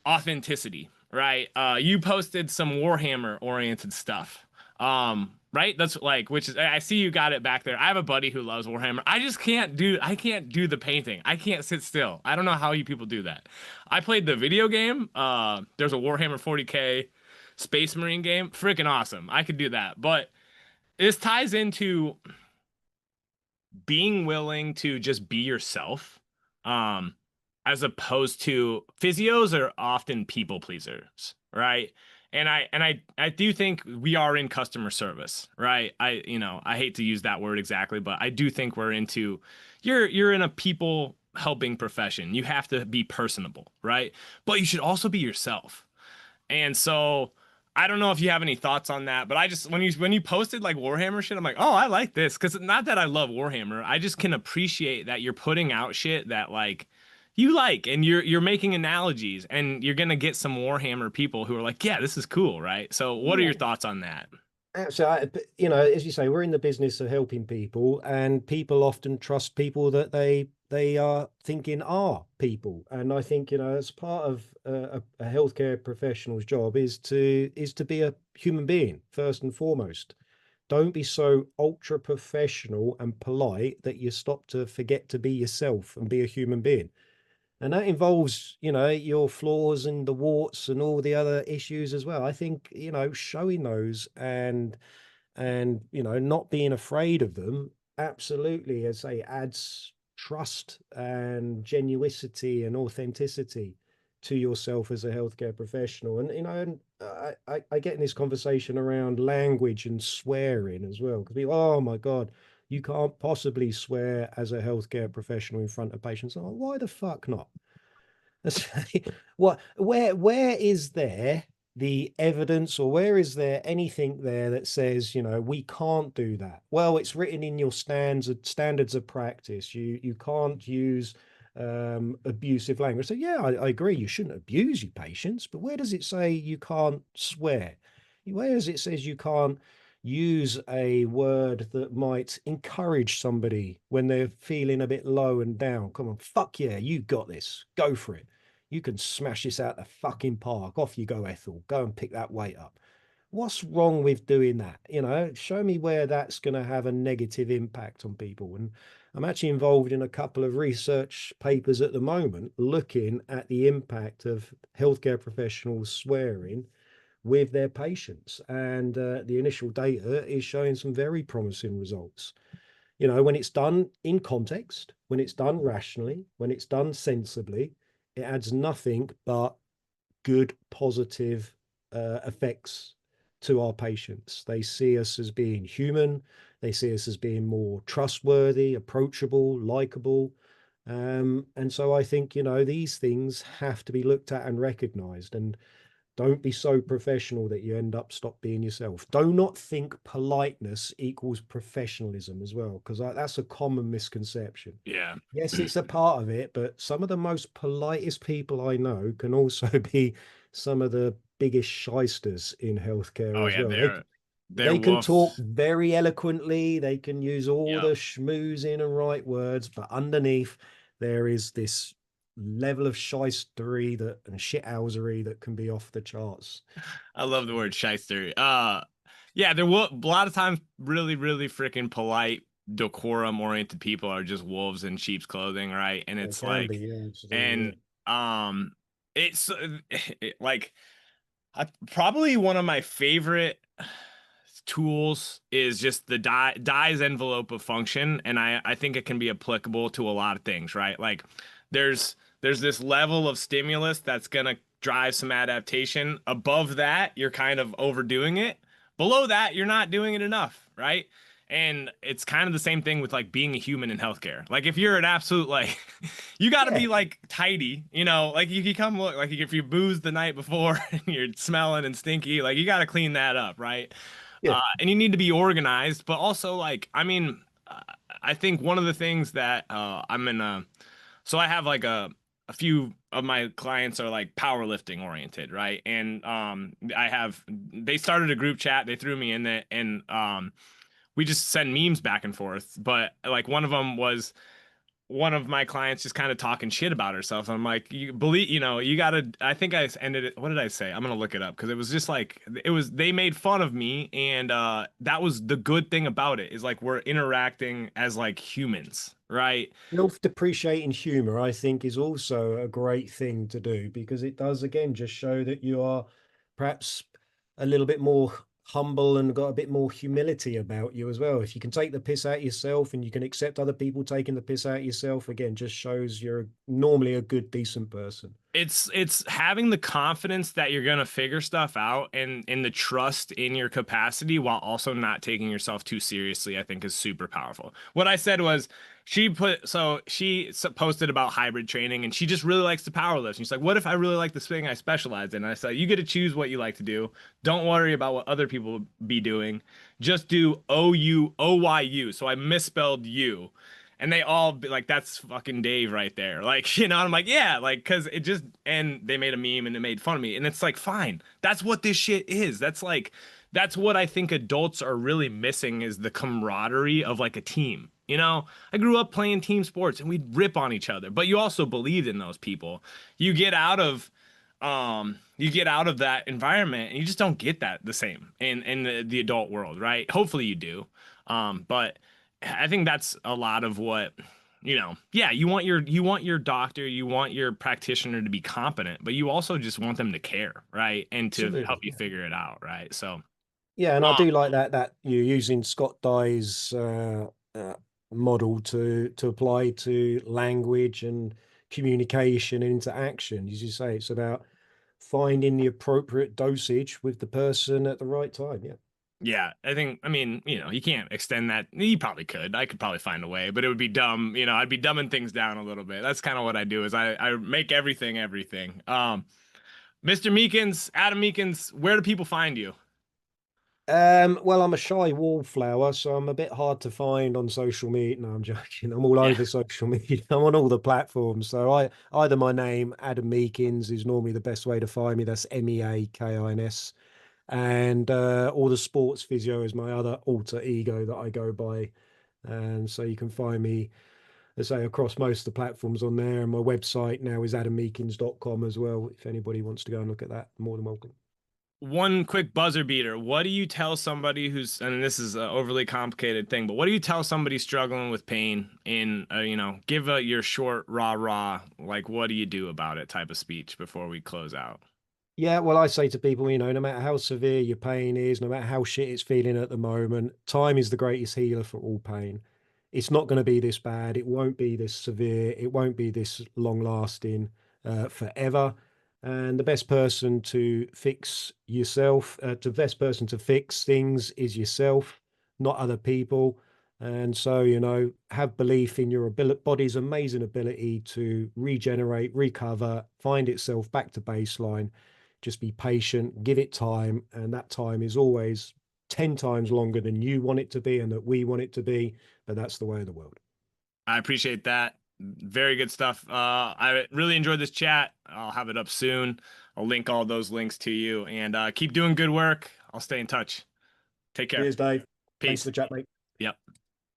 authenticity, right? You posted some Warhammer oriented stuff. Right? That's like, which is, I see you got it back there. I have a buddy who loves Warhammer. I can't do the painting. I can't sit still. I don't know how you people do that. I played the video game. There's a Warhammer 40K. Space Marine game, freaking awesome. I could do that. But this ties into being willing to just be yourself, um as opposed to physios are often people pleasers, right? And I do think we are in customer service, right? I hate to use that word exactly, but I do think we're into, you're in a people helping profession. You have to be personable, right? But you should also be yourself. And so I don't know if you have any thoughts on that, but I just, when you posted like Warhammer shit, I'm like, oh, I like this, because not that I love Warhammer, I just can appreciate that you're putting out shit that like you like, and you're making analogies, and you're gonna get some Warhammer people who are like, yeah, this is cool, right? So what are your thoughts on that? Absolutely. You know, as you say, we're in the business of helping people, and people often trust people that they are thinking are people. And I think, you know, as part of a healthcare professional's job is to be a human being first and foremost. Don't be so ultra professional and polite that you stop to forget to be yourself and be a human being. And that involves, you know, your flaws and the warts and all the other issues as well. I think, you know, showing those and you know, not being afraid of them absolutely, as I say, adds trust and genuinity and authenticity to yourself as a healthcare professional. And you know, and I get in this conversation around language and swearing as well, because people, oh my God, you can't possibly swear as a healthcare professional in front of patients. Oh, why the fuck not? What, where is there the evidence, or where is there anything there that says, you know, we can't do that? Well, it's written in your standards of practice. You can't use abusive language. So yeah, I agree, you shouldn't abuse your patients, but where does it say you can't swear? Where does it says you can't use a word that might encourage somebody when they're feeling a bit low and down? Come on, fuck yeah, you got this. Go for it. You can smash this out the fucking park. Off you go, Ethel. Go and pick that weight up. What's wrong with doing that? You know, show me where that's going to have a negative impact on people. And I'm actually involved in a couple of research papers at the moment looking at the impact of healthcare professionals swearing with their patients. And the initial data is showing some very promising results. You know, when it's done in context, when it's done rationally, when it's done sensibly, it adds nothing but good, positive effects to our patients. They see us as being human. They see us as being more trustworthy, approachable, likable. And so I think, you know, these things have to be looked at and recognized. And don't be so professional that you end up stop being yourself. Do not think politeness equals professionalism as well, because that's a common misconception. Yeah. Yes, it's a part of it, but some of the most politest people I know can also be some of the biggest shysters in healthcare Oh as yeah, well. they're They can talk wolves. very eloquently, they can use all Yep. the schmoozing and right words, but underneath there is this level of shystery that and shithousery that can be off the charts. I love the word shyster. Yeah, there will a lot of times really, really freaking polite, decorum oriented people are just wolves in sheep's clothing, right? And They it's can be, like, yeah, absolutely, yeah. and it's like probably one of my favorite tools is just the dye's envelope of function, and I think it can be applicable to a lot of things, right? Like there's this level of stimulus that's gonna drive some adaptation. Above that, you're kind of overdoing it. Below that, you're not doing it enough, right? And it's kind of the same thing with like being a human in healthcare. Like if you're an absolute like you got to Yeah, be like tidy, you know, like you can come look like if you boozed the night before and you're smelling and stinky, like you got to clean that up, right? yeah. And you need to be organized, but also like, I mean, I think one of the things that I'm in so I have like a few of my clients are like powerlifting oriented, right? And they started a group chat, they threw me in it, and we just send memes back and forth. But like one of them was one of my clients just kind of talking shit about herself. I'm like, you believe, you know, you gotta, I think I ended it. What did I say? I'm gonna look it up because it was just like, they made fun of me. And that was the good thing about it is like we're interacting as like humans, right? Self-depreciating humor, I think, is also a great thing to do because it does, again, just show that you are perhaps a little bit more humble and got a bit more humility about you as well. If you can take the piss out of yourself and you can accept other people taking the piss out of yourself, again, just shows you're normally a good, decent person. It's having the confidence that you're gonna figure stuff out and the trust in your capacity while also not taking yourself too seriously, I think is super powerful. What I said was she posted about hybrid training and she just really likes to power lift. She's like, what if I really like this thing I specialize in? And I said, you get to choose what you like to do. Don't worry about what other people be doing. Just do OYU. So I misspelled you. And they all be like, that's fucking Dave right there. Like, I'm like, yeah, like, cause it just, and they made a meme and it made fun of me. And it's like, fine. That's what this shit is. That's what I think adults are really missing is the camaraderie of like a team. I grew up playing team sports and we'd rip on each other, but you also believed in those people. You get out of that environment and you just don't get that the same in the adult world, right? Hopefully you do. But I think that's a lot of what, yeah, you want your doctor, you want your practitioner to be competent, but you also just want them to care, right? And to help Absolutely. you Yeah. figure it out, right? So, Yeah, and I um, do like that you're using Scott Dye's model to apply to language and communication and interaction. As you say, it's about finding the appropriate dosage with the person at the right time. Yeah. yeah, I mean, you can't extend that. You probably could. I could probably find a way, but it would be dumb. I'd be dumbing things down a little bit. That's kind of what I do is I make everything everything. Mr. Meakins, Adam Meakins, where do people find you? Well, I'm a shy wallflower, so I'm a bit hard to find on social media. No, I'm joking. I'm all Yeah. over social media. I'm on all the platforms. So either my name, Adam Meakins, is normally the best way to find me. That's Meakins. And or the sports physio is my other alter ego that I go by. And so you can find me, let's say, across most of the platforms on there. And my website now is adammeakins.com as well. If anybody wants to go and look at that, more than welcome. One quick buzzer beater. What do you tell somebody and this is an overly complicated thing, but what do you tell somebody struggling with pain in, give your short, rah, like, what do you do about it type of speech before we close out? Yeah, well, I say to people, no matter how severe your pain is, no matter how shit it's feeling at the moment, time is the greatest healer for all pain. It's not going to be this bad. It won't be this severe. It won't be this long lasting forever. And the best person to fix yourself, the best person to fix things is yourself, not other people. And so, have belief in your body's amazing ability to regenerate, recover, find itself back to baseline. Just be patient, give it time, and that time is always 10 times longer than you want it to be and that we want it to be, but that's the way of the world. I appreciate that. Very good stuff. I really enjoyed this chat. I'll have it up soon. I'll link all those links to you and keep doing good work. I'll stay in touch. Take care. Cheers, Dave. Thanks for Peace. the chat, mate. Yep.